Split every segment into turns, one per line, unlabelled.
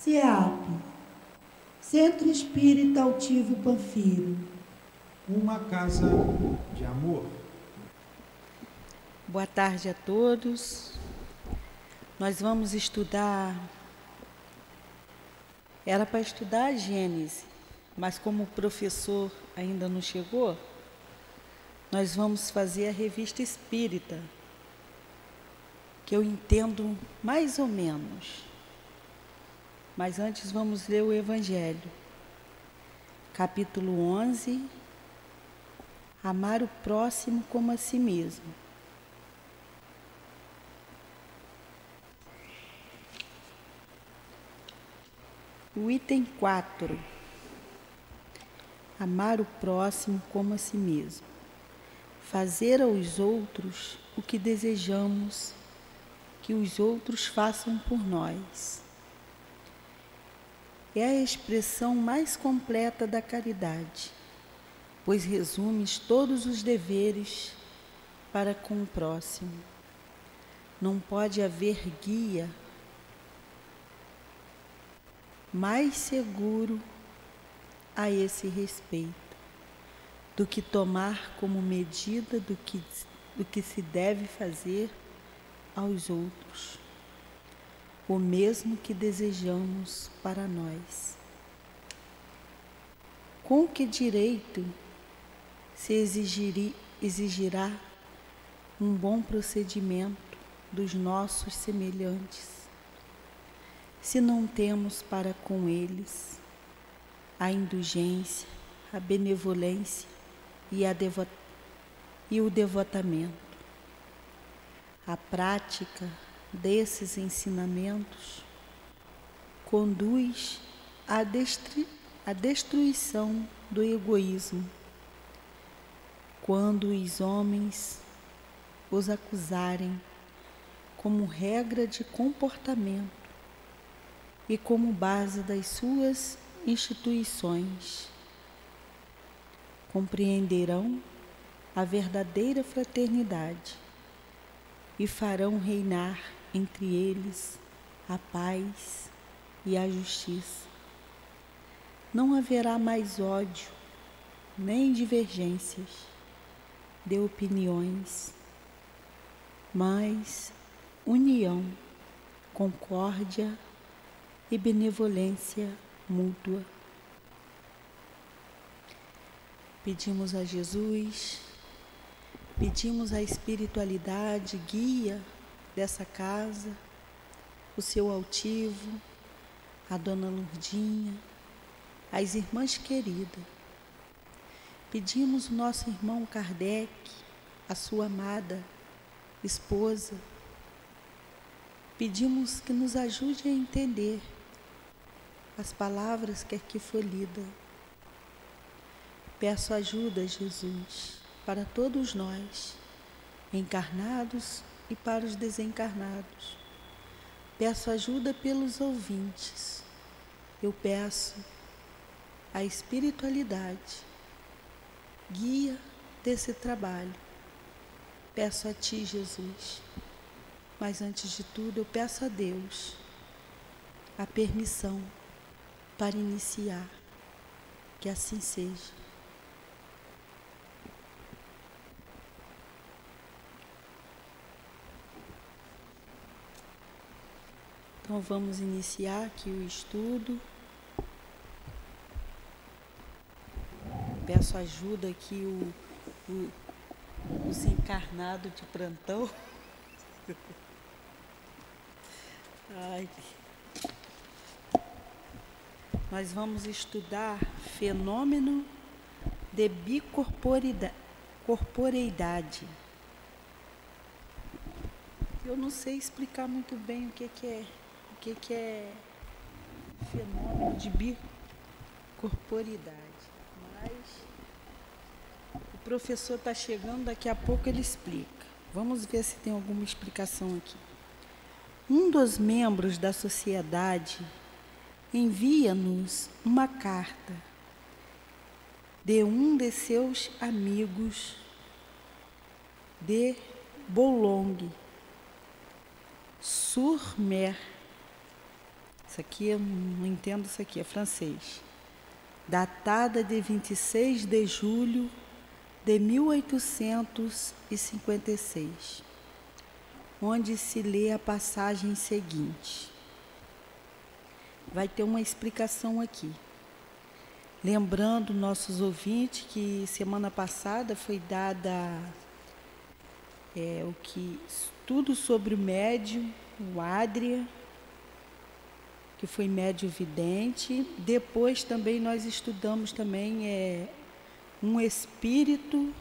CEAP, Centro Espírita Altivo Panfiro.
Uma casa de amor.
Boa tarde a todos. Nós vamos estudar. Era para estudar a Gênese, mas como o professor ainda não chegou, nós vamos fazer a Revista Espírita, que eu entendo mais ou menos. Mas antes vamos ler o Evangelho. Capítulo 11. Amar o próximo como a si mesmo. O item 4. Amar o próximo como a si mesmo. Fazer aos outros o que desejamos que os outros façam por nós. É a expressão mais completa da caridade, pois resume todos os deveres para com o próximo. Não pode haver guia mais seguro a esse respeito do que tomar como medida do que se deve fazer aos outros o mesmo que desejamos para nós. Com que direito se exigirá um bom procedimento dos nossos semelhantes, se não temos para com eles a indulgência, a benevolência e o devotamento? A prática desses ensinamentos conduz à destruição do egoísmo. Quando os homens os acusarem como regra de comportamento e como base das suas instituições, compreenderão a verdadeira fraternidade e farão reinar entre eles a paz e a justiça. Não haverá mais ódio, nem divergências de opiniões, mas união, concórdia e benevolência mútua. Pedimos a Jesus, pedimos a espiritualidade guia dessa casa, o seu altivo, a dona Lourdinha, as irmãs queridas. Pedimos o nosso irmão Kardec, a sua amada esposa. Pedimos que nos ajude a entender as palavras que aqui foi lida. Peço ajuda, Jesus, para todos nós, encarnados e para os desencarnados. Peço ajuda pelos ouvintes. Eu peço a espiritualidade, guia desse trabalho. Peço a Ti, Jesus, mas antes de tudo eu peço a Deus a permissão para iniciar, que assim seja. Então vamos iniciar aqui o estudo. Peço ajuda aqui os encarnados de plantão. Ai. Nós vamos estudar fenômeno de bicorporeidade. Eu não sei explicar muito bem o que é fenômeno de bicorporeidade, mas o professor está chegando, daqui a pouco ele explica. Vamos ver se tem alguma explicação aqui. Um dos membros da sociedade envia-nos uma carta de um de seus amigos de Boulogne, sur Mer, isso aqui eu não entendo, isso aqui é francês. Datada de 26 de julho de 1856, onde se lê a passagem seguinte. Vai ter uma explicação aqui. Lembrando nossos ouvintes que semana passada foi dada tudo sobre o médium, o Adria, que foi médium vidente. Depois também nós estudamos também um espírito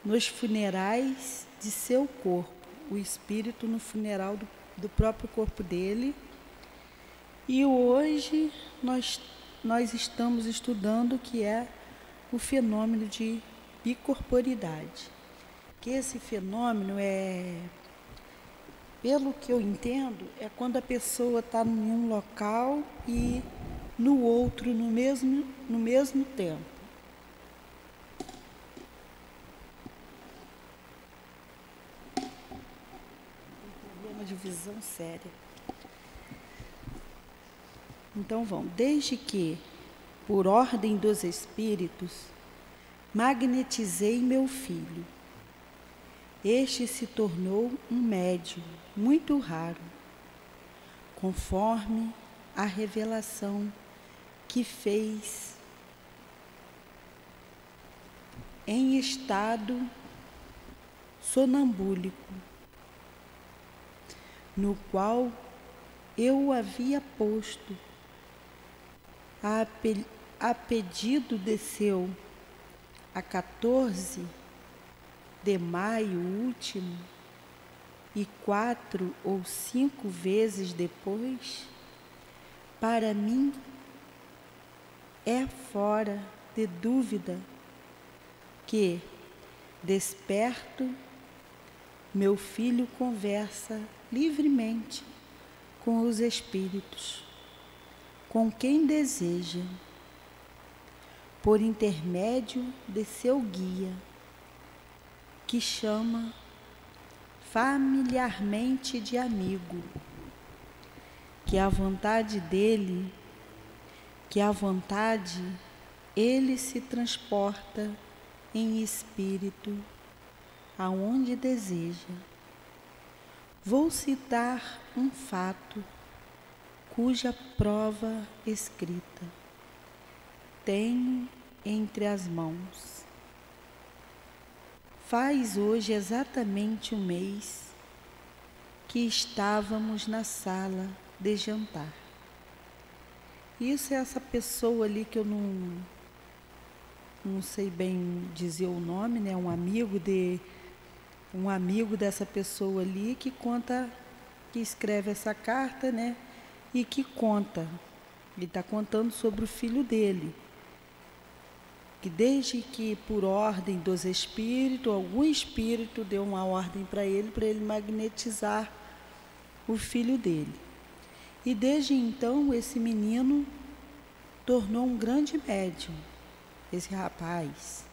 nos funerais de seu corpo, o espírito no funeral do próprio corpo dele. E hoje nós estamos estudando o que é o fenômeno de bicorporidade. Que esse fenômeno pelo que eu entendo, é quando a pessoa está em um local e no outro no mesmo tempo. Um problema de visão séria. Então vamos, desde que, por ordem dos espíritos, magnetizei meu filho. Este se tornou um médium muito raro, conforme a revelação que fez em estado sonambúlico, no qual eu o havia posto a pedido de seu a 14 de maio último, e 4 ou 5 vezes depois, para mim é fora de dúvida que, desperto, meu filho conversa livremente com os espíritos, com quem deseja, por intermédio de seu guia, que chama familiarmente de amigo, que a vontade ele se transporta em espírito aonde deseja. Vou citar um fato cuja prova escrita tenho entre as mãos. Faz hoje exatamente um mês que estávamos na sala de jantar. Isso é essa pessoa ali que eu não sei bem dizer o nome, né? Um amigo dessa pessoa ali que escreve essa carta, né? E que conta. Ele está contando sobre o filho dele. Que desde que, por ordem dos espíritos, algum espírito deu uma ordem para ele magnetizar o filho dele. E desde então, esse menino tornou um grande médium, esse rapaz.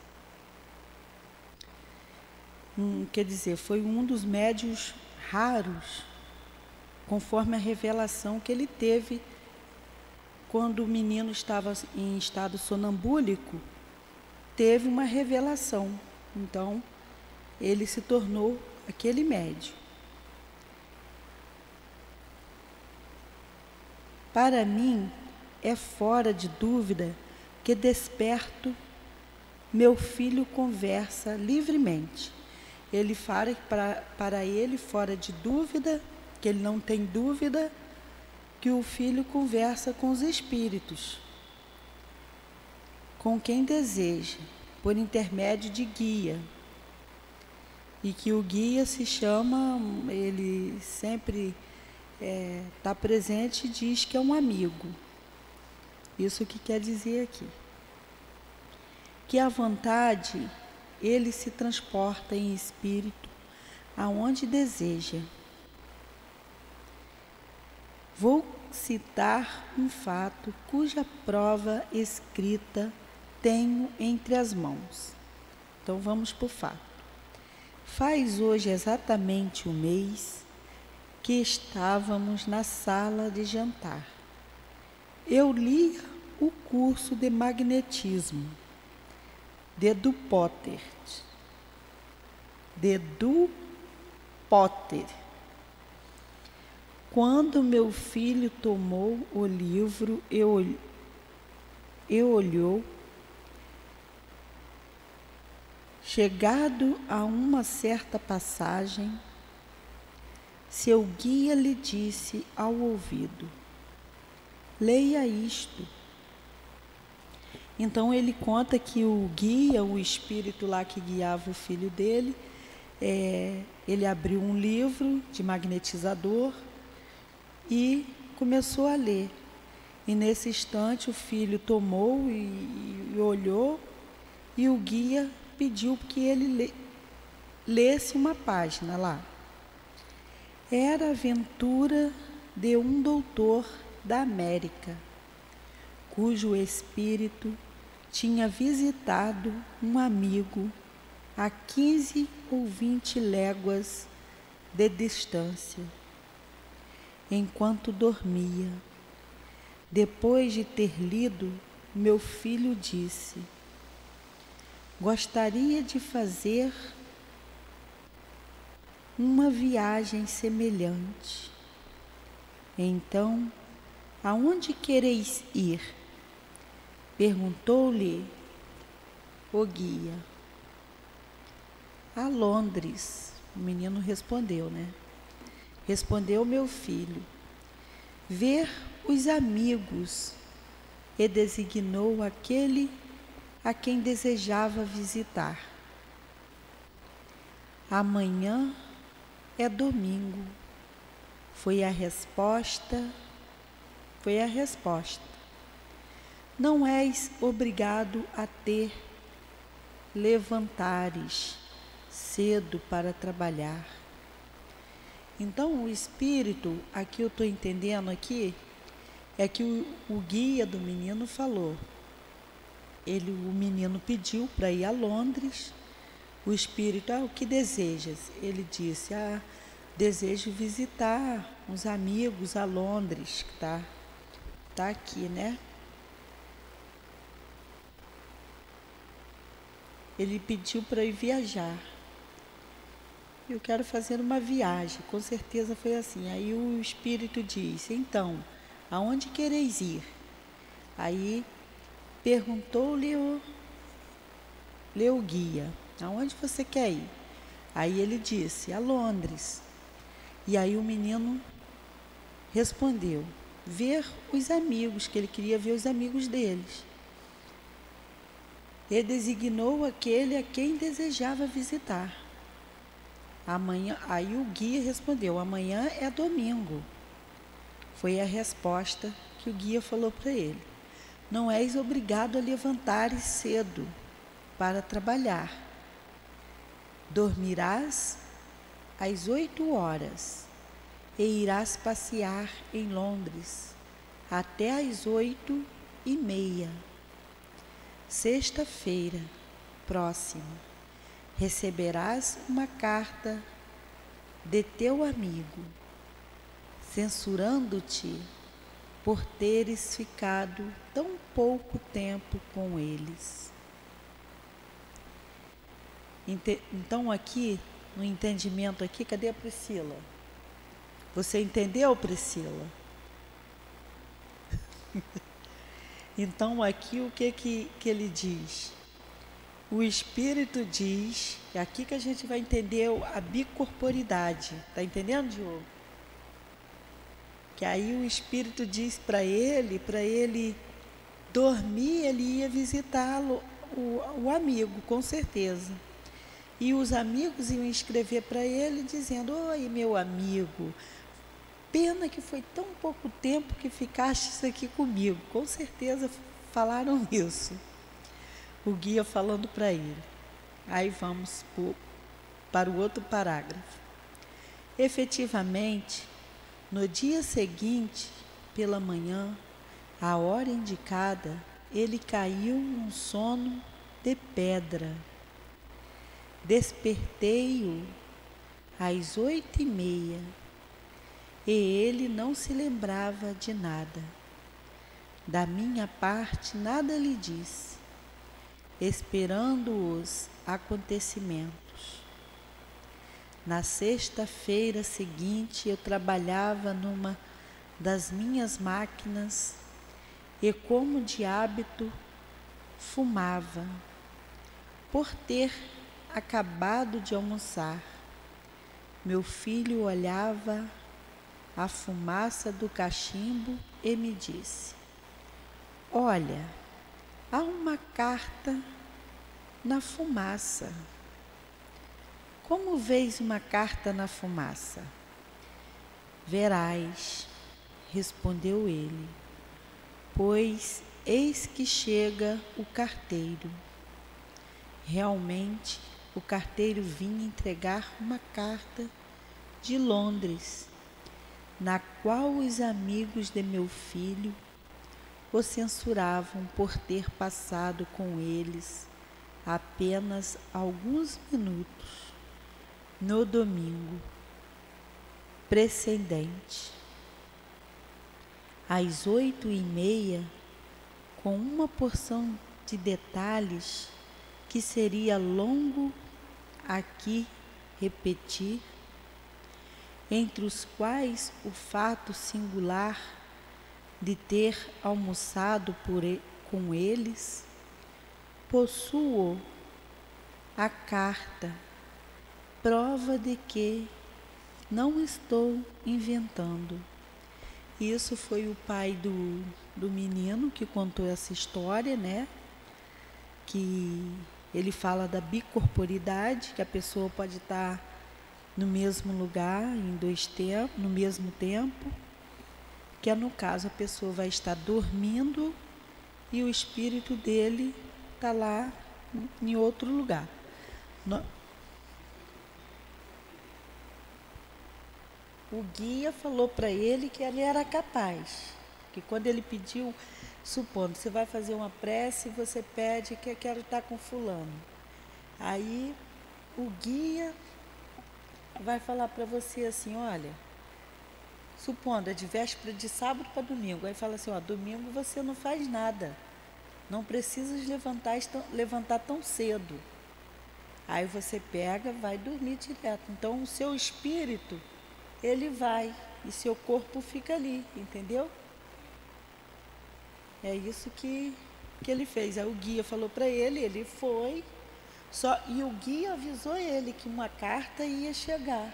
Quer dizer, foi um dos médiuns raros, conforme a revelação que ele teve quando o menino estava em estado sonambúlico. Teve uma revelação, então ele se tornou aquele médium. Para mim, é fora de dúvida que desperto, meu filho conversa livremente. Ele fala para ele, fora de dúvida, que ele não tem dúvida, que o filho conversa com os espíritos, com quem deseja, por intermédio de guia. E que o guia se chama, ele sempre está presente e diz que é um amigo. Isso que quer dizer aqui. Que a vontade, ele se transporta em espírito aonde deseja. Vou citar um fato cuja prova escrita tenho entre as mãos. Então vamos para o fato. Faz hoje exatamente um mês que estávamos na sala de jantar. Eu lia o curso de magnetismo de Du Potter. Quando meu filho tomou o livro e olhou, chegado a uma certa passagem, seu guia lhe disse ao ouvido: leia isto. Então ele conta que o guia, o espírito lá que guiava o filho dele, ele abriu um livro de magnetizador e começou a ler. E nesse instante o filho tomou e olhou, e o guia pediu que ele lesse uma página lá. Era a aventura de um doutor da América, cujo espírito tinha visitado um amigo a 15 ou 20 léguas de distância, enquanto dormia. Depois de ter lido, meu filho disse: gostaria de fazer uma viagem semelhante. Então, aonde quereis ir? Perguntou-lhe o guia. A Londres, o menino respondeu, né? Respondeu meu filho: ver os amigos, e designou aquele a quem desejava visitar. Amanhã é domingo, foi a resposta. Não és obrigado a levantares cedo para trabalhar. Então o espírito, aqui eu estou entendendo aqui, é que o guia do menino falou. O menino pediu para ir a Londres. O espírito: o que desejas? Ele disse: desejo visitar uns amigos a Londres, que tá aqui, né? Ele pediu para ir viajar. Eu quero fazer uma viagem, com certeza foi assim. Aí o espírito disse: então, aonde quereis ir? Aí perguntou-lhe o guia: aonde você quer ir? Aí ele disse: a Londres. E aí o menino respondeu: ver os amigos, que ele queria ver os amigos deles. E designou aquele a quem desejava visitar. Amanhã, aí o guia respondeu: amanhã é domingo. Foi a resposta que o guia falou para ele. Não és obrigado a levantares cedo para trabalhar. Dormirás às 8 horas e irás passear em Londres até às 8:30. Sexta-feira próxima, receberás uma carta de teu amigo, censurando-te por teres ficado tão pouco tempo com eles. Então aqui, no entendimento aqui, cadê a Priscila? Você entendeu, Priscila? Então aqui o que ele diz? O Espírito diz, é aqui que a gente vai entender a bicorporidade. Está entendendo, Diogo? Que aí o Espírito diz para ele dormir, ele ia visitá-lo, o amigo, com certeza. E os amigos iam escrever para ele dizendo: oi, meu amigo, pena que foi tão pouco tempo que ficaste aqui comigo. Com certeza falaram isso. O guia falando para ele. Aí vamos para o outro parágrafo. Efetivamente, no dia seguinte, pela manhã, à hora indicada, ele caiu num sono de pedra. Despertei-o às 8:30 e ele não se lembrava de nada. Da minha parte, nada lhe disse, esperando os acontecimentos. Na sexta-feira seguinte, eu trabalhava numa das minhas máquinas e, como de hábito, fumava. Por ter acabado de almoçar, meu filho olhava a fumaça do cachimbo e me disse: olha, há uma carta na fumaça. Como vês uma carta na fumaça? Verás, respondeu ele, pois eis que chega o carteiro. Realmente, o carteiro vinha entregar uma carta de Londres, na qual os amigos de meu filho o censuravam por ter passado com eles apenas alguns minutos no domingo precedente, às 8h30, com uma porção de detalhes que seria longo aqui repetir, entre os quais o fato singular de ter almoçado com eles. Possuo a carta, prova de que não estou inventando. Isso foi o pai do menino que contou essa história, né? Que ele fala da bicorporidade, que a pessoa pode estar no mesmo lugar, em dois tempos, no mesmo tempo, que é no caso a pessoa vai estar dormindo e o espírito dele está lá em outro lugar. O guia falou para ele que ele era capaz, que quando ele pediu, supondo, você vai fazer uma prece e você pede que eu quero estar com fulano. Aí o guia vai falar para você assim, olha, supondo, é de véspera de sábado para domingo, aí fala assim, ó, domingo você não faz nada, não precisa levantar tão cedo. Aí você pega, vai dormir direto. Então o seu espírito, ele vai e seu corpo fica ali, entendeu? É isso que ele fez. Aí o guia falou para ele, ele foi, e o guia avisou ele que uma carta ia chegar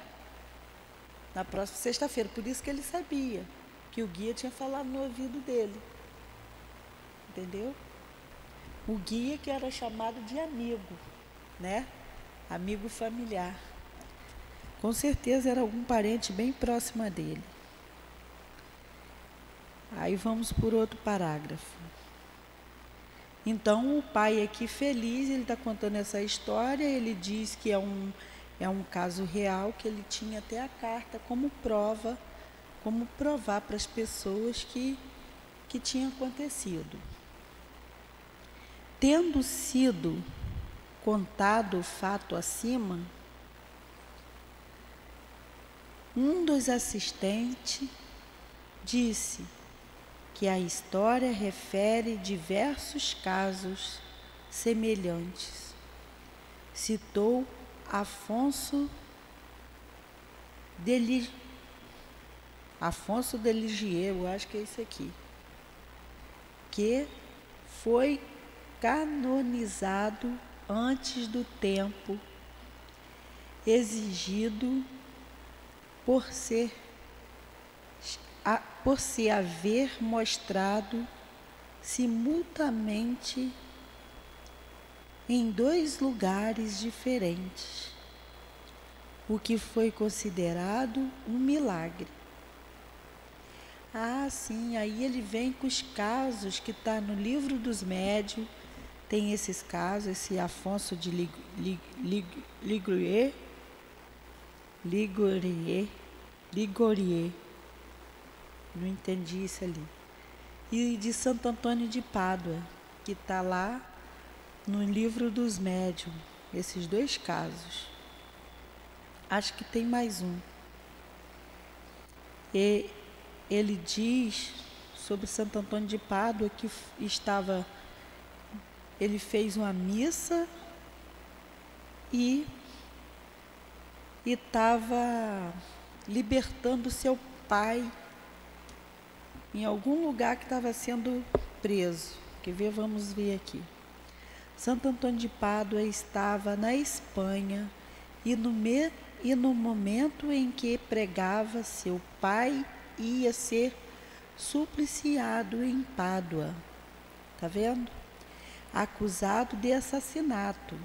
na próxima sexta-feira. Por isso que ele sabia que o guia tinha falado no ouvido dele. Entendeu? O guia que era chamado de amigo, né? Amigo familiar. Com certeza era algum parente bem próximo dele. Aí vamos por outro parágrafo. Então o pai aqui feliz, ele está contando essa história, ele diz que é um caso real, que ele tinha até a carta como prova, como provar para as pessoas que tinha acontecido. Tendo sido contado o fato acima, um dos assistentes disse que a história refere diversos casos semelhantes. Citou Afonso de Ligier, eu acho que é isso aqui, que foi canonizado antes do tempo exigido por se haver mostrado simultaneamente em 2 lugares diferentes, o que foi considerado um milagre. Ah, sim, aí ele vem com os casos que está no livro dos médiuns, tem esses casos, esse Afonso de Ligorier, não entendi isso ali, e de Santo Antônio de Pádua, que está lá no livro dos médiuns, esses 2 casos. Acho que tem mais um. E ele diz sobre Santo Antônio de Pádua que ele fez uma missa e estava libertando seu pai em algum lugar que estava sendo preso. Quer ver? Vamos ver aqui. Santo Antônio de Pádua estava na Espanha e no momento em que pregava, seu pai ia ser supliciado em Pádua. Tá vendo? Acusado de assassinato.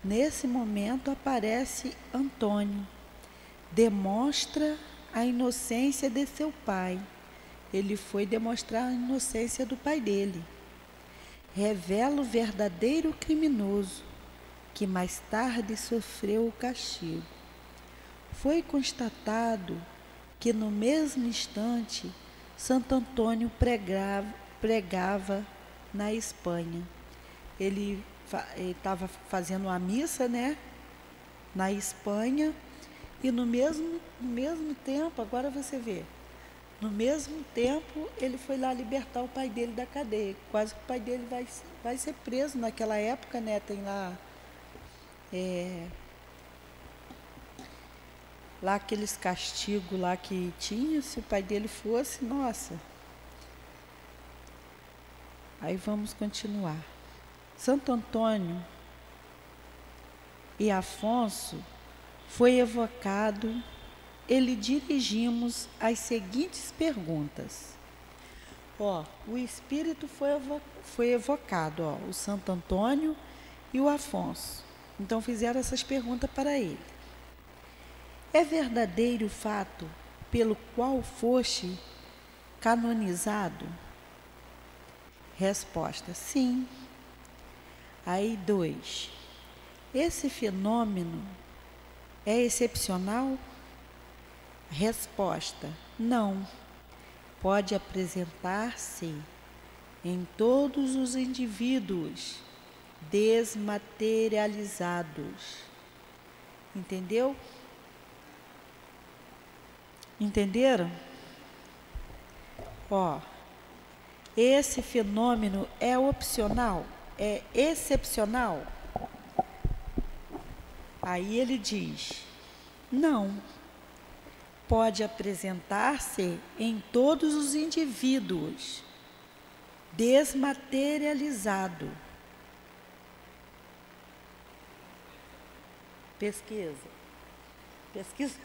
Nesse momento aparece Antônio. Demonstra a inocência de seu pai. Ele foi demonstrar a inocência do pai dele. Revela o verdadeiro criminoso, que mais tarde sofreu o castigo. Foi constatado que no mesmo instante Santo Antônio pregava na Espanha. Ele estava fazendo a missa, né, na Espanha, e no mesmo tempo, agora você vê, no mesmo tempo ele foi lá libertar o pai dele da cadeia. Quase que o pai dele vai ser preso naquela época, né? Tem lá lá aqueles castigos lá que tinha, se o pai dele fosse, nossa. Aí vamos continuar. Santo Antônio e Afonso foi evocado e lhe dirigimos as seguintes perguntas. O Espírito foi evocado, o Santo Antônio e o Afonso. Então fizeram essas perguntas para ele. É verdadeiro o fato pelo qual foste canonizado? Resposta: sim. Aí 2. Esse fenômeno é excepcional? Resposta: não. Pode apresentar-se em todos os indivíduos desmaterializados. Entendeu? Entenderam? Esse fenômeno é opcional? É excepcional? Aí ele diz: não. Pode apresentar-se em todos os indivíduos, desmaterializado. Pesquisa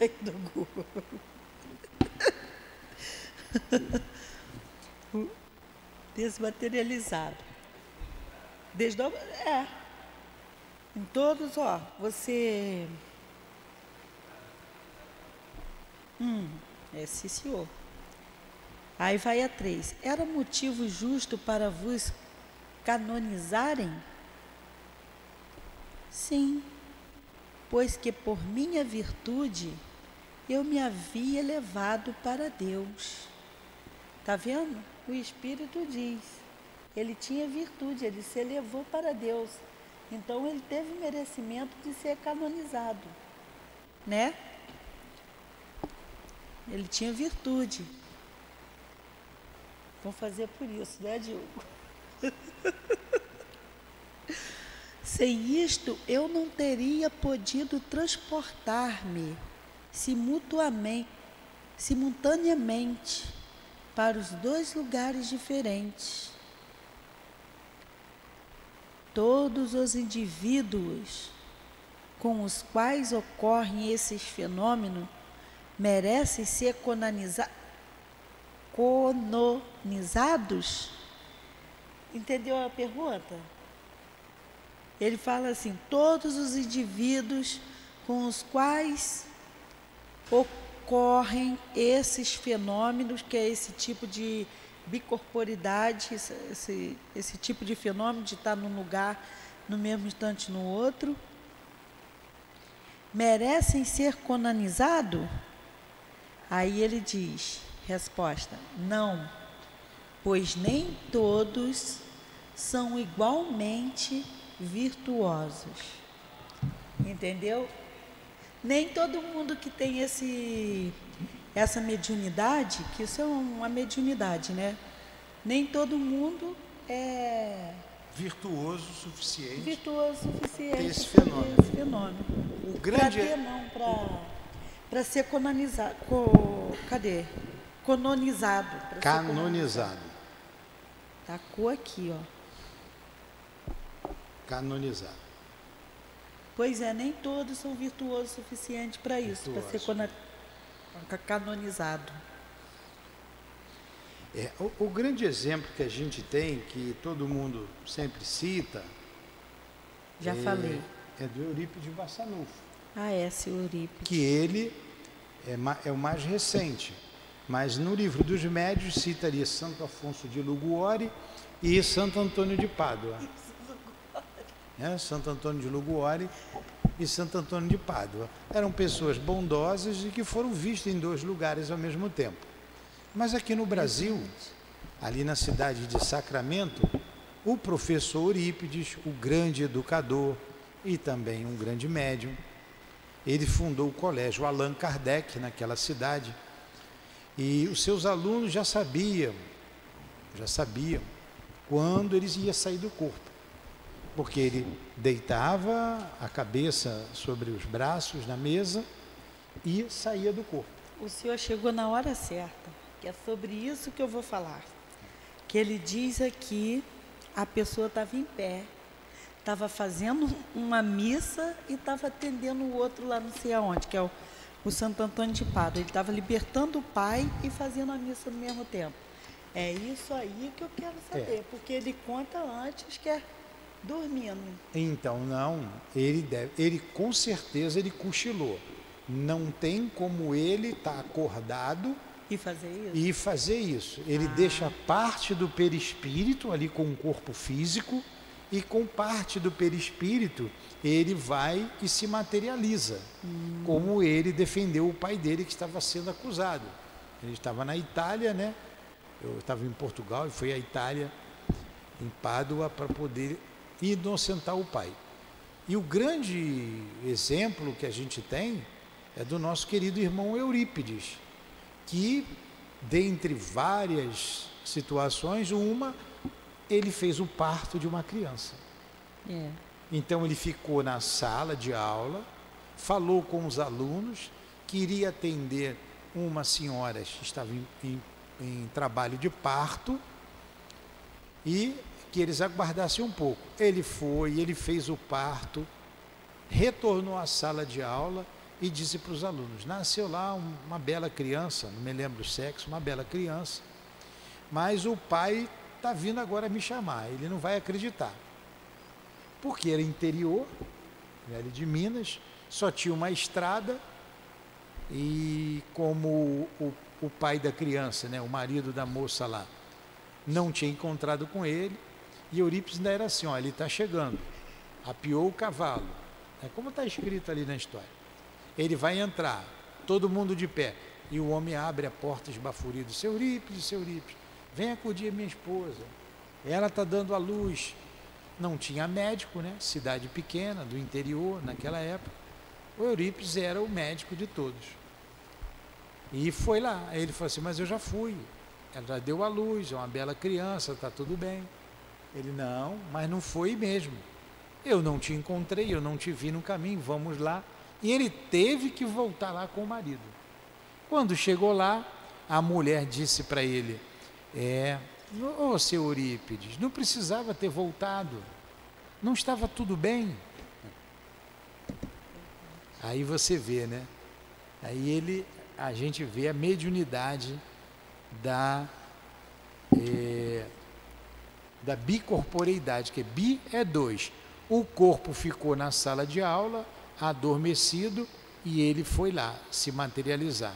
aí no Google. Desmaterializado. Em todos, você... sim, senhor. Aí vai a 3. Era motivo justo para vos canonizarem? Sim, pois que por minha virtude eu me havia elevado para Deus. Está vendo? O Espírito diz, ele tinha virtude, ele se elevou para Deus. Então ele teve merecimento de ser canonizado, né? Ele tinha virtude. Vamos fazer por isso, né, Diogo? Sem isto, eu não teria podido transportar-me simultaneamente para os 2 lugares diferentes. Todos os indivíduos com os quais ocorrem esses fenômenos merecem ser canonizados? Entendeu a pergunta? Ele fala assim: todos os indivíduos com os quais ocorrem esses fenômenos, que é esse tipo de bicorporidade, esse tipo de fenômeno de estar num lugar no mesmo instante no outro, merecem ser canonizados? Aí ele diz, resposta: não, pois nem todos são igualmente virtuosos. Entendeu? Nem todo mundo que tem essa mediunidade, que isso é uma mediunidade, né? Nem todo mundo é
virtuoso o suficiente
suficiente
ter esse
para
fenômeno.
esse fenômeno.
O grande
Para ter, não, para ser canonizado. Cadê? Canonizado. Pra ser
canonizado.
Tacou aqui, ó.
Canonizado.
Pois é, nem todos são virtuosos o suficiente para isso, para ser canonizado.
O grande exemplo que a gente tem, que todo mundo sempre cita,
Já falei.
é do Eurípides Barçanufo,
Ah, é, seu Eurípides.
que ele é o mais recente, mas no livro dos Médios citaria Santo Afonso de Liguori e Santo Antônio de Pádua. Santo Antônio de Liguori e Santo Antônio de Pádua. Eram pessoas bondosas e que foram vistas em 2 lugares ao mesmo tempo. Mas aqui no Brasil, ali na cidade de Sacramento, o professor Eurípides, o grande educador e também um grande médium, ele fundou o colégio Allan Kardec naquela cidade, e os seus alunos já sabiam quando eles iam sair do corpo, porque ele deitava a cabeça sobre os braços na mesa e saía do corpo.
O senhor chegou na hora certa, que é sobre isso que eu vou falar. Que ele diz aqui, a pessoa estava em pé, estava fazendo uma missa e estava atendendo o outro lá não sei aonde, que é o Santo Antônio de Pádua. Ele estava libertando o pai e fazendo a missa no mesmo tempo. É isso aí que eu quero saber, porque ele conta antes que é dormindo.
Então, não, ele com certeza ele cochilou. Não tem como ele estar acordado
E fazer isso?
e fazer isso. Ele deixa parte do perispírito ali com o corpo físico, e com parte do perispírito ele vai e se materializa, como ele defendeu o pai dele que estava sendo acusado. Ele estava na Itália, né? Eu estava em Portugal e foi à Itália, em Pádua, para poder inocentar o pai. E o grande exemplo que a gente tem é do nosso querido irmão Eurípides, que, dentre várias situações, ele fez o parto de uma criança. Então ele ficou na sala de aula, falou com os alunos, queria atender uma senhora que estava em trabalho de parto e que eles aguardassem um pouco. Ele foi, ele fez o parto, retornou à sala de aula e disse para os alunos: nasceu lá uma bela criança, não me lembro o sexo, uma bela criança, mas o pai está vindo agora me chamar, ele não vai acreditar. Porque era interior, Velho de Minas, só tinha uma estrada, e como o pai da criança, né, o marido da moça lá, não tinha encontrado com ele, e Eurípides ainda era assim, ó, ele está chegando, apiou o cavalo, é como está escrito ali na história. Ele vai entrar, todo mundo de pé, e o homem abre a porta esbaforido: seu Eurípides, vem acudir a minha esposa, ela está dando à luz. Não tinha médico, né? Cidade pequena, do interior, naquela época. O Eurípides era o médico de todos. E foi lá. Aí ele falou assim: mas eu já fui, ela já deu à luz, é uma bela criança, está tudo bem. Ele: não, mas não foi mesmo. Eu não te encontrei, eu não te vi no caminho, vamos lá. E ele teve que voltar lá com o marido. Quando chegou lá, a mulher disse para ele: ô seu Eurípides, não precisava ter voltado, não estava tudo bem. Aí você vê, né? Aí a gente vê a mediunidade da bicorporeidade, que bi é 2. O corpo ficou na sala de aula, adormecido, e ele foi lá se materializar.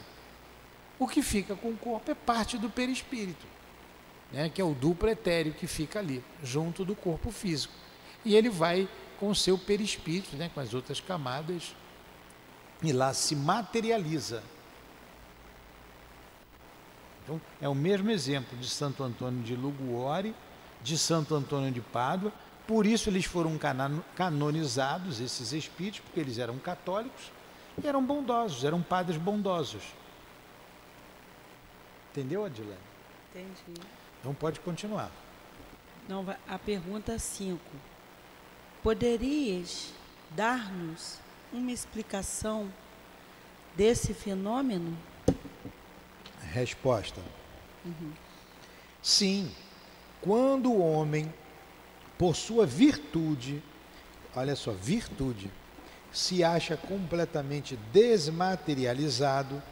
O que fica com o corpo é parte do perispírito, né, que é o duplo etéreo que fica ali, junto do corpo físico. E ele vai com o seu perispírito, né, com as outras camadas, e lá se materializa. Então, é o mesmo exemplo de Santo Antônio de Liguori, de Santo Antônio de Pádua. Por isso eles foram canonizados, esses espíritos, porque eles eram católicos e eram bondosos, eram padres bondosos. Entendeu, Adilene?
Entendi.
Então pode continuar.
Não, a pergunta 5. Poderias dar-nos uma explicação desse fenômeno?
Resposta. Sim, quando o homem, por sua virtude, olha só, virtude, se acha completamente desmaterializado,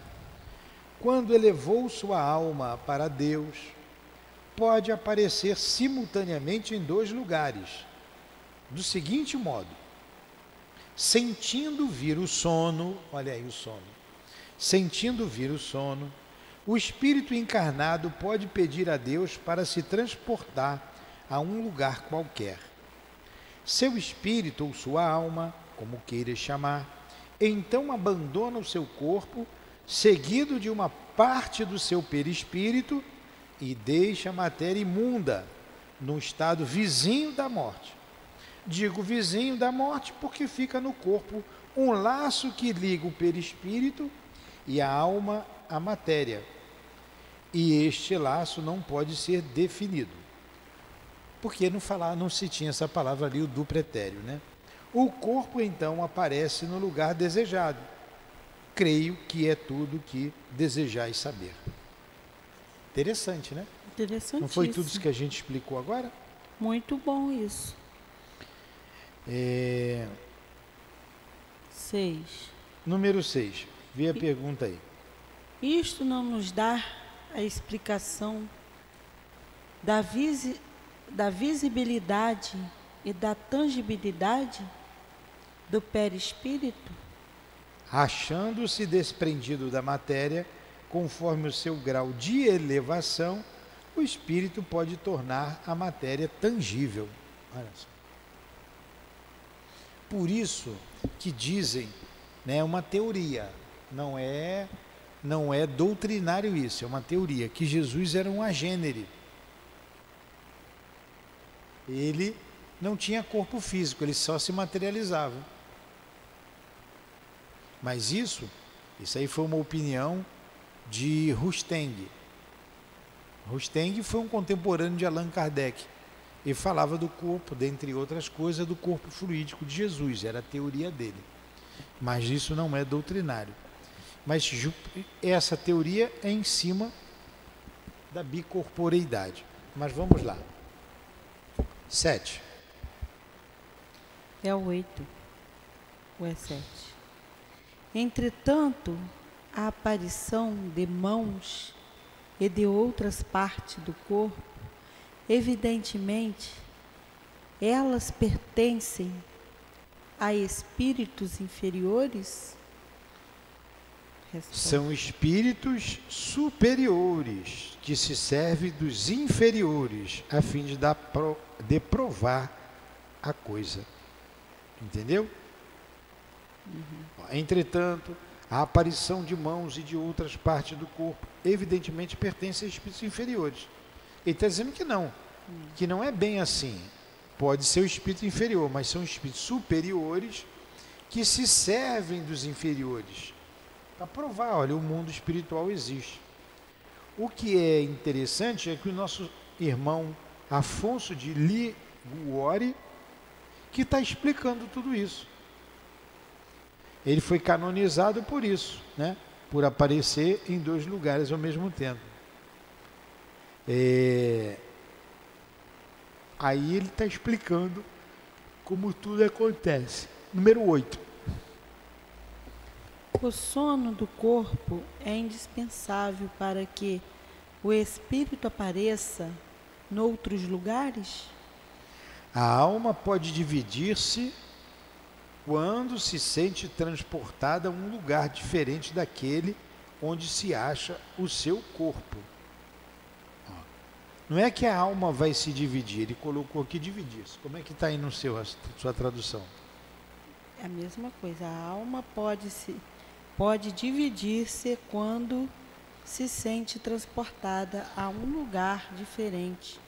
quando elevou sua alma para Deus, pode aparecer simultaneamente em 2 lugares, do seguinte modo: sentindo vir o sono, olha aí o sono, sentindo vir o sono, o espírito encarnado pode pedir a Deus para se transportar a um lugar qualquer. Seu espírito ou sua alma, como queiras chamar, então abandona o seu corpo, seguido de uma parte do seu perispírito, e deixa a matéria imunda, num estado vizinho da morte. Digo vizinho da morte porque fica no corpo um laço que liga o perispírito e a alma à matéria. E este laço não pode ser definido. Porque não se tinha essa palavra ali, o duplo etéreo, né? O corpo então aparece no lugar desejado. Creio que é tudo que desejais saber. Interessante, né?
Interessantíssimo.
Não foi tudo isso que a gente explicou agora?
Muito bom isso. 6.
Número 6. Vê a pergunta aí.
Isto não nos dá a explicação da visibilidade e da tangibilidade do perispírito?
Achando-se desprendido da matéria, conforme o seu grau de elevação, o espírito pode tornar a matéria tangível. Olha só. Por isso que dizem, né, uma teoria, não é doutrinário isso, é uma teoria, que Jesus era um agênere. Ele não tinha corpo físico, ele só se materializava. Mas isso aí foi uma opinião de Rusteng. Rusteng foi um contemporâneo de Allan Kardec. Ele falava do corpo, dentre outras coisas, do corpo fluídico de Jesus, era a teoria dele. Mas isso não é doutrinário. Mas essa teoria é em cima da bicorporeidade. Mas vamos lá. 7.
É o 8. Ou é 7? Entretanto, a aparição de mãos e de outras partes do corpo, evidentemente, elas pertencem a espíritos inferiores? Resposta.
São espíritos superiores que se servem dos inferiores a fim de provar a coisa. Entendeu? Entretanto, a aparição de mãos e de outras partes do corpo evidentemente pertence a espíritos inferiores. Ele está dizendo que não é bem assim. Pode ser o espírito inferior, mas são espíritos superiores que se servem dos inferiores para provar, olha, o mundo espiritual existe. O que é interessante é que o nosso irmão Afonso de Liguori que está explicando tudo isso. Ele foi canonizado por isso, né? Por aparecer em 2 lugares ao mesmo tempo. Aí ele está explicando como tudo acontece. Número 8.
O sono do corpo é indispensável para que o espírito apareça noutros lugares?
A alma pode dividir-se quando se sente transportada a um lugar diferente daquele onde se acha o seu corpo. Não é que a alma vai se dividir, ele colocou aqui dividir-se. Como é que está aí no sua tradução?
É a mesma coisa, a alma pode dividir-se quando se sente transportada a um lugar diferente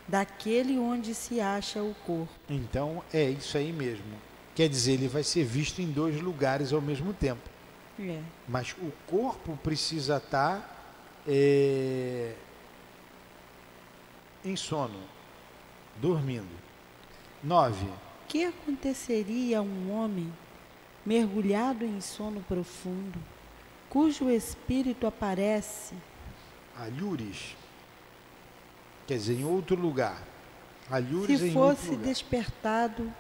daquele onde se acha o corpo.
Então é isso aí mesmo. Quer dizer, ele vai ser visto em 2 lugares ao mesmo tempo.
É.
Mas o corpo precisa estar em sono, dormindo. 9.
Que aconteceria a um homem mergulhado em sono profundo, cujo espírito aparece
Alhures, quer dizer, em outro lugar. Alhures
se
em outro
fosse
lugar.
despertado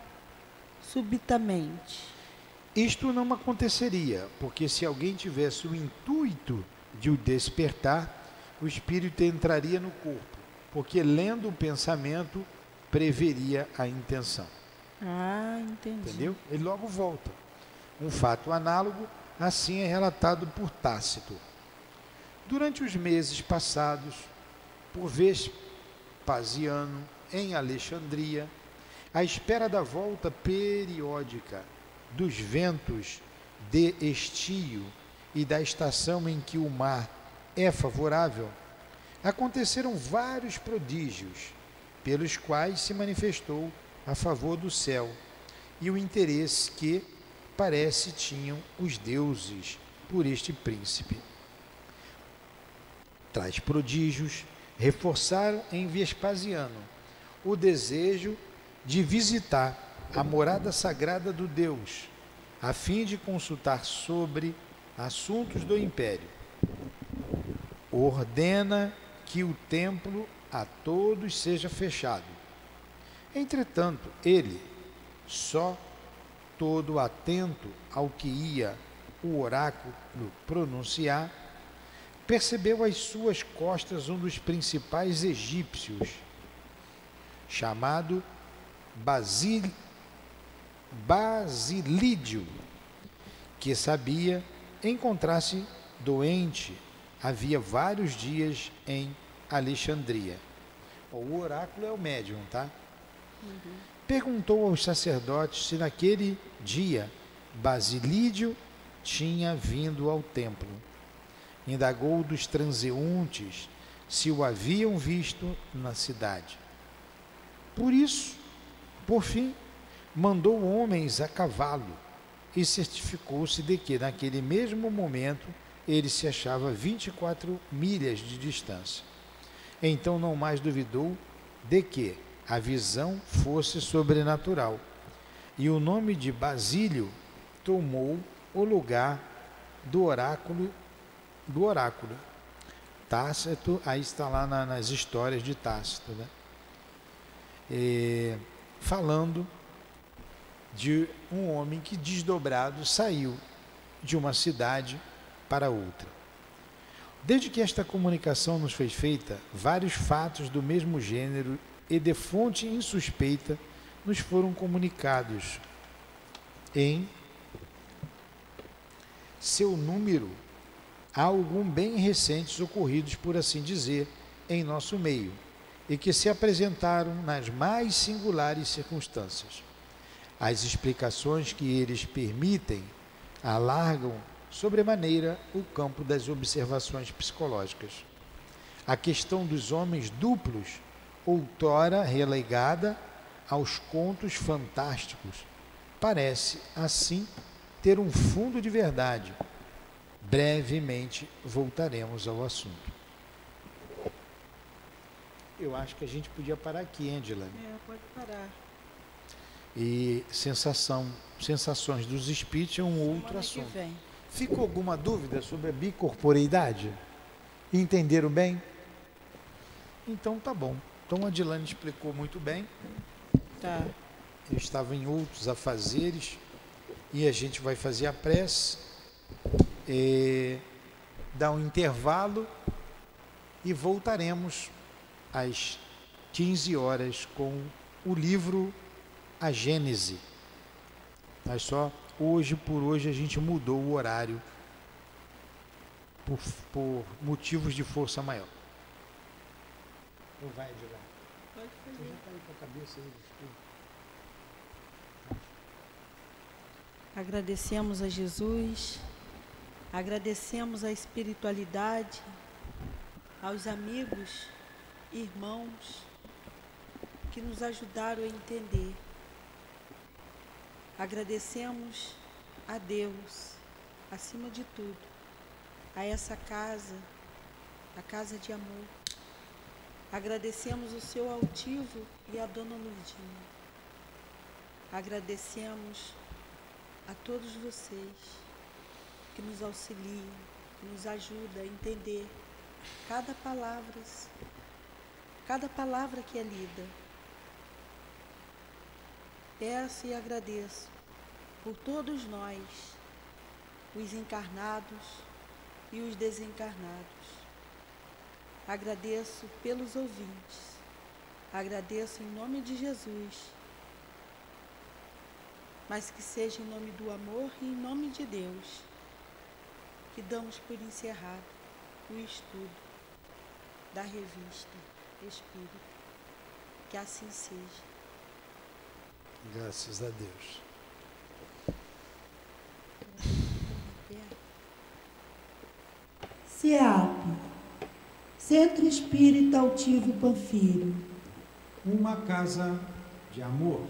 subitamente?
Isto não aconteceria, porque se alguém tivesse o intuito de o despertar, o espírito entraria no corpo, porque lendo o pensamento, preveria a intenção.
Ah, entendi.
Entendeu? Ele logo volta. Um fato análogo, assim é relatado por Tácito. Durante os meses passados, por Vespasiano, em Alexandria, à espera da volta periódica dos ventos de estio e da estação em que o mar é favorável, aconteceram vários prodígios, pelos quais se manifestou a favor do céu e o interesse que, parece, tinham os deuses por este príncipe. Tais prodígios reforçaram em Vespasiano o desejo de visitar a morada sagrada do Deus, a fim de consultar sobre assuntos do império. Ordena que o templo a todos seja fechado. Entretanto, ele, só todo atento ao que ia o oráculo pronunciar, percebeu às suas costas um dos principais egípcios, chamado Basilídio, que sabia encontrar-se doente havia vários dias em Alexandria. O oráculo é o médium, tá? Perguntou aos sacerdotes se naquele dia Basilídio tinha vindo ao templo. Indagou dos transeuntes se o haviam visto na cidade. Por isso, por fim, mandou homens a cavalo e certificou-se de que, naquele mesmo momento, ele se achava a 24 milhas de distância. Então não mais duvidou de que a visão fosse sobrenatural, e o nome de Basílio tomou o lugar do oráculo. Tácito, aí está lá nas histórias de Tácito, né? Falando de um homem que, desdobrado, saiu de uma cidade para outra. Desde que esta comunicação nos foi feita, vários fatos do mesmo gênero e de fonte insuspeita nos foram comunicados, em seu número, há algum bem recentes ocorridos, por assim dizer, em nosso meio, e que se apresentaram nas mais singulares circunstâncias. As explicações que eles permitem alargam sobremaneira o campo das observações psicológicas. A questão dos homens duplos, outrora relegada aos contos fantásticos, parece, assim, ter um fundo de verdade. Brevemente voltaremos ao assunto. Eu acho que a gente podia parar aqui, Angela.
Pode parar.
E sensações dos espíritos é um outro assunto.
Que vem.
Ficou alguma dúvida sobre a bicorporeidade? Entenderam bem? Então tá bom. Então a Dilane explicou muito bem.
Tá.
Eu estava em outros afazeres e a gente vai fazer a prece, dar um intervalo e voltaremos às 15 horas com o livro A Gênese. Mas só por hoje a gente mudou o horário por motivos de força maior. Ou vai, Edgar?
Pode
Você
fazer.
já está aí com a cabeça aí.
Agradecemos a Jesus, agradecemos a espiritualidade, aos amigos, irmãos que nos ajudaram a entender. Agradecemos a Deus, acima de tudo, a essa casa, a Casa de Amor. Agradecemos o seu altivo e a dona Lourdinha. Agradecemos a todos vocês que nos auxiliam, que nos ajudam a entender cada palavra que é lida. Peço e agradeço por todos nós, os encarnados e os desencarnados. Agradeço pelos ouvintes. Agradeço em nome de Jesus, mas que seja em nome do amor e em nome de Deus, que damos por encerrado o estudo da revista Espírita. Que assim seja.
Graças a Deus.
SEAP, Centro Espírita Altivo Panfiro.
Uma casa de amor.